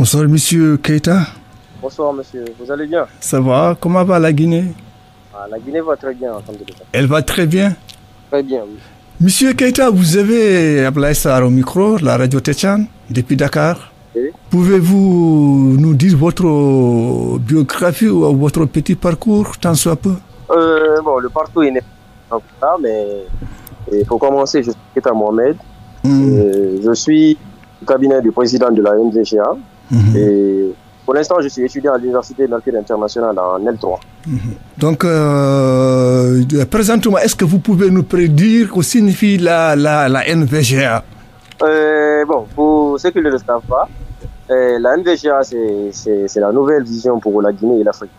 Bonsoir, monsieur Keïta. Bonsoir, monsieur. Vous allez bien? Ça va? Comment va la Guinée? La Guinée va très bien, alhamdoulilah. Elle va très bien? Très bien, oui. Monsieur Keïta, vous avez Ablaye Sarr au micro, la radio Téchan, depuis Dakar. Oui. Pouvez-vous nous dire votre biographie ou votre petit parcours, tant soit peu? Bon, le parcours il n'est pas ça, mais pour commencer, je suis Keïta Mohamed. Je suis au cabinet du président de la NVGA. Et pour l'instant, je suis étudiant à l'Université Mercure Internationale en L3. Donc, présentement, est-ce que vous pouvez nous prédire ce que signifie la NVGA? Bon, pour ceux qui ne le savent pas, la NVGA, c'est la nouvelle vision pour la Guinée et l'Afrique.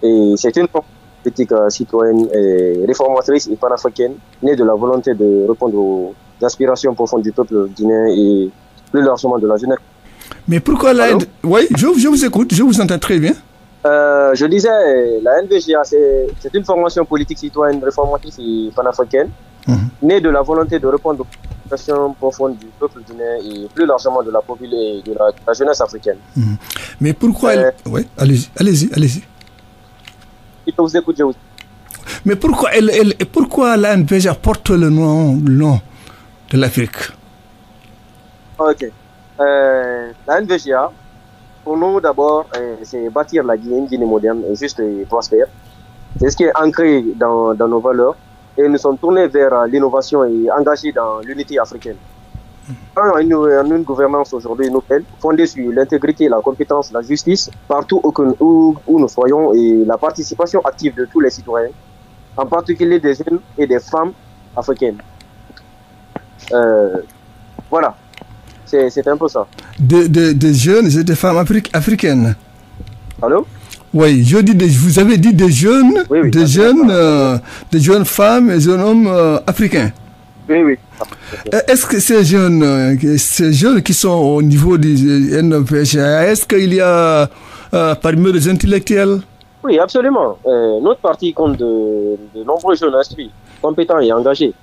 Et c'est une politique citoyenne et réformatrice et panafricaine, née de la volonté de répondre aux aspirations profondes du peuple guinéen et plus largement de la jeunesse. Mais pourquoi la... Oui, je vous écoute, je vous entends très bien. Je disais, la NVGA, c'est une formation politique citoyenne réformatrice et panafricaine, née de la volonté de répondre aux aspirations profondes du peuple guinéen et plus largement de la population et de la jeunesse africaine. Mais pourquoi... Oui, allez-y. Je vous écoute, je vous écoute. Mais pourquoi la NVGA porte le nom de l'Afrique? Ok. La NVGA, pour nous d'abord, c'est bâtir la Guinée, une Guinée moderne, juste et prospère. C'est ce qui est ancré dans nos valeurs. Et nous sommes tournés vers l'innovation et engagés dans l'unité africaine. En une gouvernance aujourd'hui nouvelle, fondée sur l'intégrité, la compétence, la justice, partout où nous soyons, et la participation active de tous les citoyens, en particulier des jeunes et des femmes africaines. Voilà. C'est un peu ça. Des jeunes et des femmes africaines. Allô? Oui, vous avez dit des jeunes, oui, des jeunes femmes et jeunes hommes africains. Oui. Est-ce que ces jeunes qui sont au niveau du NVGA, est-ce qu'il y a parmi eux des intellectuels? Oui, absolument. Notre parti compte de nombreux jeunes instruits, compétents et engagés.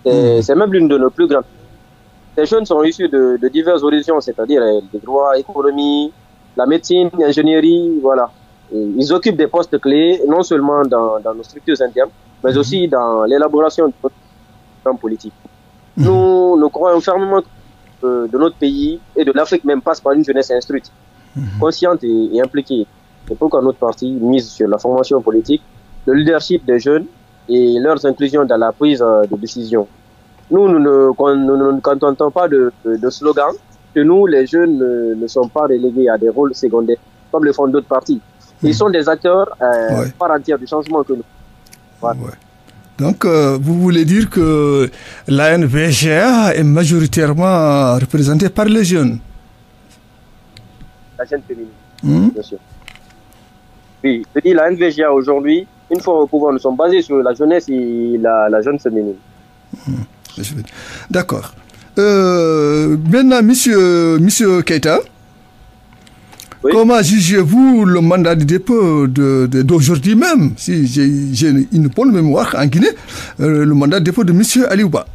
C'est même l'une de nos plus grandes. Ces jeunes sont issus de diverses horizons, c'est-à-dire le droit, l'économie, la médecine, l'ingénierie, voilà. Et ils occupent des postes clés, non seulement dans nos structures internes, mais aussi dans l'élaboration de notre programme politique. Nous croyons fermement que de notre pays et de l'Afrique même passe par une jeunesse instruite, consciente et impliquée. C'est pourquoi notre parti mise sur la formation politique, le leadership des jeunes et leur inclusion dans la prise de décision. Nous ne contentons pas de slogans. Que nous, les jeunes, ne sont pas relégués à des rôles secondaires, comme le font d'autres partis. Ils sont des acteurs part entière du changement que nous. Voilà. Ouais. Donc, vous voulez dire que la NVGA est majoritairement représentée par les jeunes? La jeune féminine, bien sûr. Oui, je dis la NVGA aujourd'hui, une fois au pouvoir, nous sommes basés sur la jeunesse et la jeune féminine. D'accord. Maintenant, monsieur Keïta, oui? Comment jugez-vous le mandat de dépôt d'aujourd'hui même, si j'ai une bonne mémoire en Guinée, le mandat de dépôt de monsieur Aliouba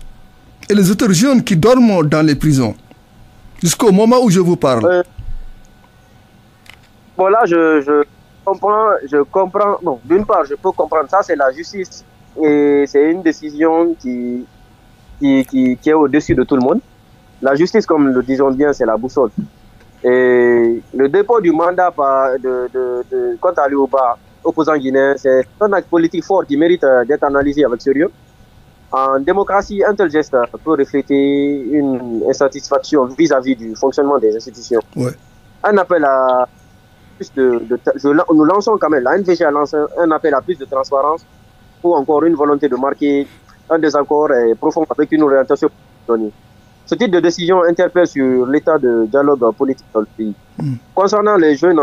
et les autres jeunes qui dorment dans les prisons jusqu'au moment où je vous parle? Bon, là, je comprends. Bon, d'une part, je peux comprendre ça, c'est la justice et c'est une décision qui est au-dessus de tout le monde. La justice, comme le disons bien, c'est la boussole. Et le dépôt du mandat contre Aliouba, opposant guinéen, c'est un acte politique fort qui mérite d'être analysé avec sérieux. En démocratie, un tel geste peut refléter une insatisfaction vis-à-vis du fonctionnement des institutions. Ouais. Un appel à plus nous lançons quand même, la NVGA lance un appel à plus de transparence ou encore une volonté de marquer un désaccord profond avec une orientation donnée. Ce type de décision interpelle sur l'état de dialogue politique dans le pays. Concernant les jeunes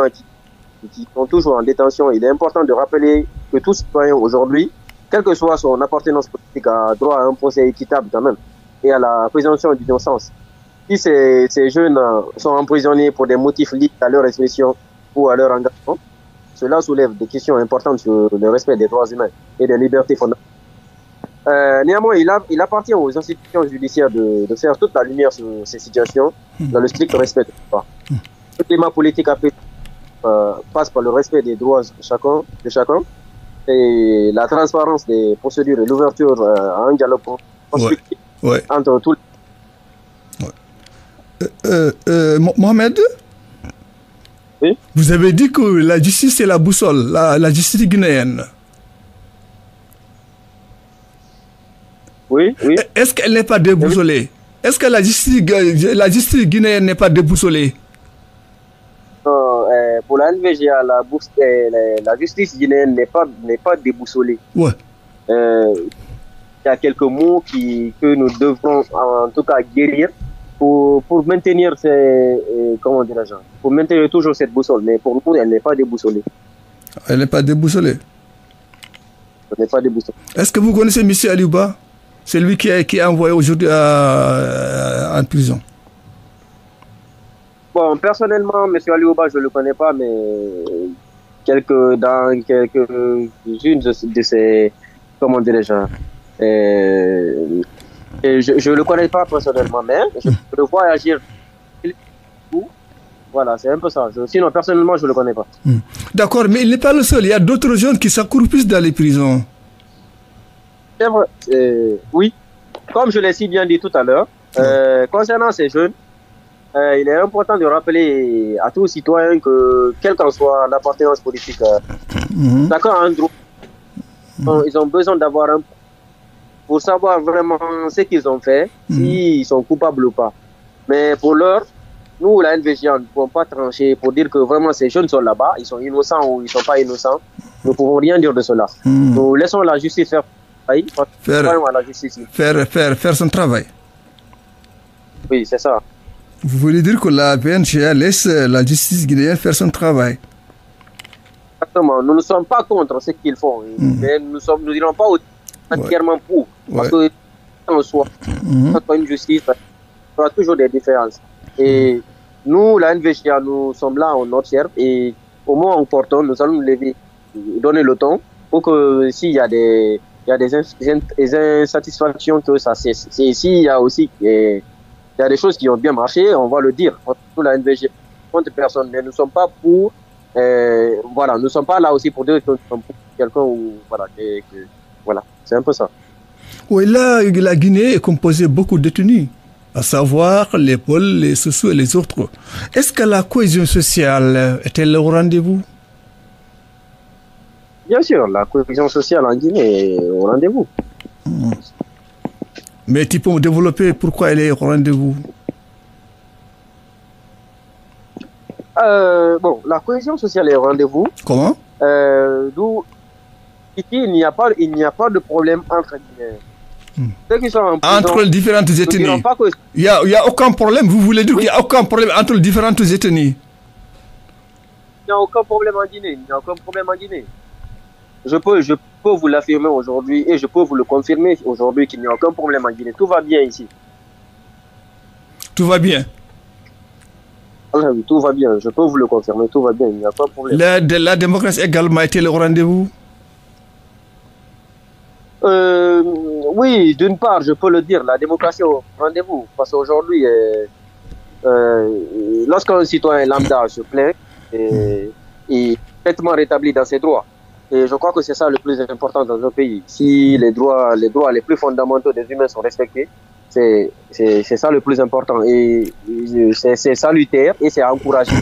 qui sont toujours en détention, il est important de rappeler que tout citoyen aujourd'hui, quelle que soit son appartenance politique, a droit à un procès équitable quand même et à la présomption d'innocence. Si ces jeunes sont emprisonnés pour des motifs liés à leur expression ou à leur engagement, cela soulève des questions importantes sur le respect des droits humains et des libertés fondamentales. Néanmoins, il appartient aux institutions judiciaires de faire toute la lumière sur ces situations dans le strict respect de l'État. Le climat politique passe par le respect des droits de chacun et la transparence des procédures et l'ouverture à un dialogue constructif entre tous les... Mohamed, oui? Vous avez dit que la justice est la boussole, la justice guinéenne. Oui, oui. Est-ce qu'elle n'est pas déboussolée? Est-ce que la justice guinéenne n'est pas déboussolée? Pour la NVGA, la justice guinéenne n'est pas déboussolée. Ouais. Il y a quelques mots que nous devrons en tout cas guérir pour maintenir pour maintenir toujours cette boussole. Mais pour nous, elle n'est pas déboussolée. Elle n'est pas déboussolée. Elle n'est pas déboussolée. Est-ce que vous connaissez M. Aliouba? C'est lui qui est envoyé aujourd'hui en prison. Bon, personnellement, M. Aliouba, je ne le connais pas, mais dans quelques-unes de ses... Comment dirais-je? Je ne le connais pas personnellement, mais je le vois agir. Voilà, c'est un peu ça. Sinon, personnellement, je ne le connais pas. D'accord, mais il n'est pas le seul. Il y a d'autres jeunes qui s'accroupissent dans les prisons. C'est vrai. Oui. Comme je l'ai si bien dit tout à l'heure, concernant ces jeunes, il est important de rappeler à tous citoyens que, quelle qu'en soit l'appartenance politique, chacun a un droit. Ils ont besoin d'avoir un... pour savoir vraiment ce qu'ils ont fait, s'ils sont coupables ou pas. Mais pour l'heure, nous, la NVGA, nous ne pouvons pas trancher pour dire que vraiment ces jeunes sont là-bas, ils sont innocents ou ils ne sont pas innocents. Nous ne pouvons rien dire de cela. Nous laissons la justice faire son travail. Oui, c'est ça. Vous voulez dire que la PNGA laisse la justice guinéenne faire son travail? Exactement. Nous ne sommes pas contre ce qu'ils font, mais nous ne dirons pas entièrement pour. Parce que en soi, une justice, il y aura toujours des différences. Et nous, la NVGA, nous sommes là, on observe, et au moment opportun, nous allons nous lever, donner le temps pour que s'il y a des insatisfactions, que ça cesse. S'il y a aussi il y a des choses qui ont bien marché, on va le dire. Nous, la NVGA, contre personne, mais nous ne sommes pas pour... voilà, nous ne sommes pas là aussi pour dire que nous sommes pour quelqu'un ou... Voilà, voilà, c'est un peu ça. Oui, là, la Guinée est composée de beaucoup de détenus, à savoir les Peuls, les Soussous et les autres. Est-ce que la cohésion sociale est-elle au rendez-vous? Bien sûr, la cohésion sociale en Guinée est au rendez-vous. Mais tu peux me développer pourquoi elle est au rendez-vous? Bon, la cohésion sociale est au rendez-vous. Comment? D'où ici, il n'y a pas de problème entre Guinéens. Ceux qui sont en prison, entre les différentes ethnies. Il n'y a aucun problème. Vous voulez dire qu'il n'y a aucun problème entre les différentes ethnies? Il n'y a aucun problème en Guinée. Il n'y a aucun problème en Guinée. Je peux vous l'affirmer aujourd'hui et je peux vous le confirmer aujourd'hui qu'il n'y a aucun problème en Guinée. Tout va bien ici. Tout va bien? Oui, tout va bien. Je peux vous le confirmer. Tout va bien. Il n'y a pas de problème. La démocratie également a été au rendez-vous? Oui, d'une part, je peux le dire, la démocratie est au rendez-vous. Parce qu'aujourd'hui, lorsqu'un citoyen lambda se plaint, il est complètement rétabli dans ses droits. Et je crois que c'est ça le plus important dans un pays. Si les droits les plus fondamentaux des humains sont respectés, c'est ça le plus important. Et c'est salutaire et c'est encouragé.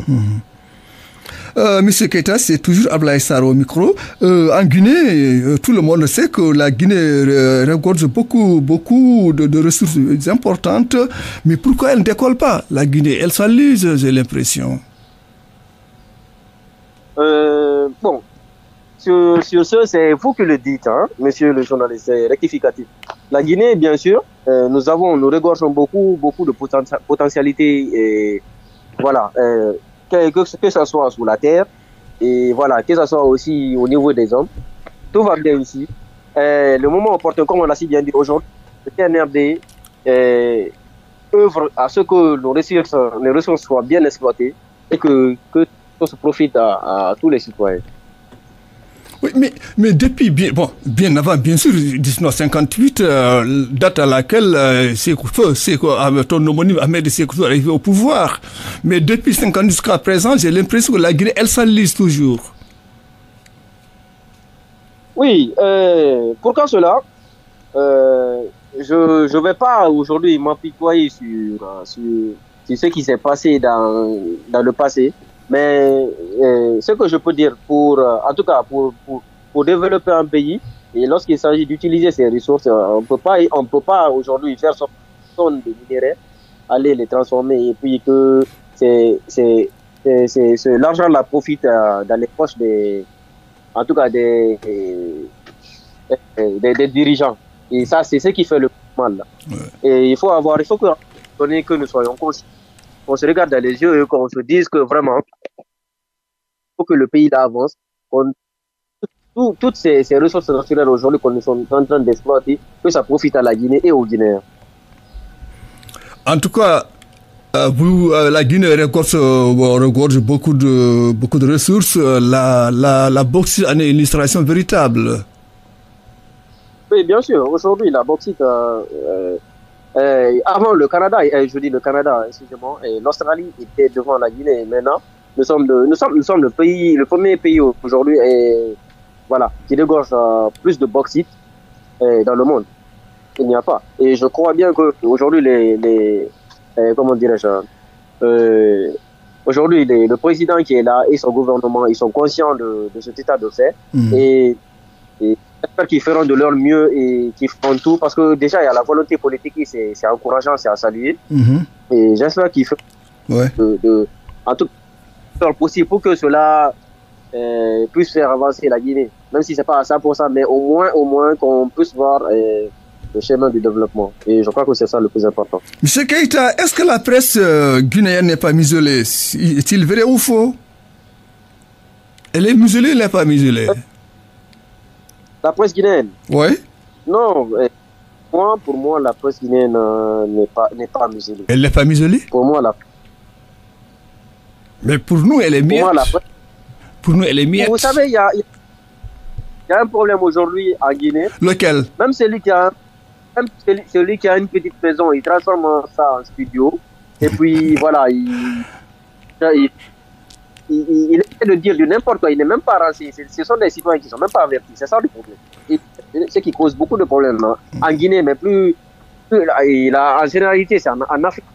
Monsieur Keita, c'est toujours Ablaye Sarr au micro. En Guinée, tout le monde sait que la Guinée regorge beaucoup de ressources importantes. Mais pourquoi elle ne décolle pas? La Guinée, elle s'enlise, j'ai l'impression. Bon, sur ce, c'est vous qui le dites, hein, monsieur le journaliste, c'est rectificatif. La Guinée, bien sûr, nous regorgeons beaucoup de potentialités, et voilà, que ce soit sous la terre, et voilà, que ce soit aussi au niveau des hommes, tout va bien ici. Le moment opportun, comme on l'a si bien dit aujourd'hui, le TNRD œuvre à ce que les ressources soient bien exploitées et que ça se profite à tous les citoyens. Oui, mais depuis bien avant, bien sûr, 1958, date à laquelle ton homonyme Ahmed Sékou Touré est arrivé au pouvoir. Mais depuis 50 jusqu'à présent, j'ai l'impression que la Guinée, elle s'enlise toujours. Oui, pourquoi cela? Je ne vais pas aujourd'hui m'apitoyer sur ce qui s'est passé dans le passé, mais ce que je peux dire en tout cas pour développer un pays, et lorsqu'il s'agit d'utiliser ces ressources, on peut pas aujourd'hui faire sorte de minerais, aller les transformer et puis que l'argent la profite dans les poches en tout cas des dirigeants. Et ça, c'est ce qui fait le mal. Là. Ouais. Et il faut que nous soyons conscients, qu'on se regarde dans les yeux et qu'on se dise que vraiment, il faut que le pays là avance. Toutes ces ressources naturelles aujourd'hui qu'on est en train d'exploiter, que ça profite à la Guinée et aux Guinéens. En tout cas, la Guinée regorge beaucoup de ressources. La bauxite en est une illustration véritable. Oui, bien sûr. Aujourd'hui, la bauxite, avant le Canada, je dis le Canada, excusez-moi, l'Australie était devant la Guinée. Maintenant, nous sommes le premier pays aujourd'hui, voilà, qui dégorge plus de bauxite dans le monde. Il n'y a pas. Et je crois bien que aujourd'hui, comment dirais-je, aujourd'hui, le président qui est là et son gouvernement, ils sont conscients de cet état de fait. Et j'espère qu'ils feront de leur mieux et qu'ils feront tout parce que déjà il y a la volonté politique et c'est encourageant, c'est à saluer. Et j'espère qu'ils feront en tout cas possible pour que cela puisse faire avancer la Guinée, même si c'est pas à 100%, mais au moins qu'on puisse voir le chemin du développement. Et je crois que c'est ça le plus important. Monsieur Keïta, est-ce que la presse guinéenne n'est pas muselée? Est-il vrai ou faux? Elle est muselée ou elle n'est pas muselée? La presse guinéenne? Oui. Non, pour moi, la presse guinéenne n'est pas muselée. Elle n'est pas muselée? Pour moi, mais pour nous, elle est miette. Pour nous, elle est miette. Vous savez, il y a un problème aujourd'hui en Guinée. Lequel? Même celui qui a une petite maison, il transforme ça en studio. Et puis, voilà, il essaie de dire du n'importe quoi. Il n'est même pas renseigné. Ce sont des citoyens qui ne sont même pas avertis. C'est ça le problème. Et ce qui cause beaucoup de problèmes en Guinée, mais plus en généralité, c'est en Afrique.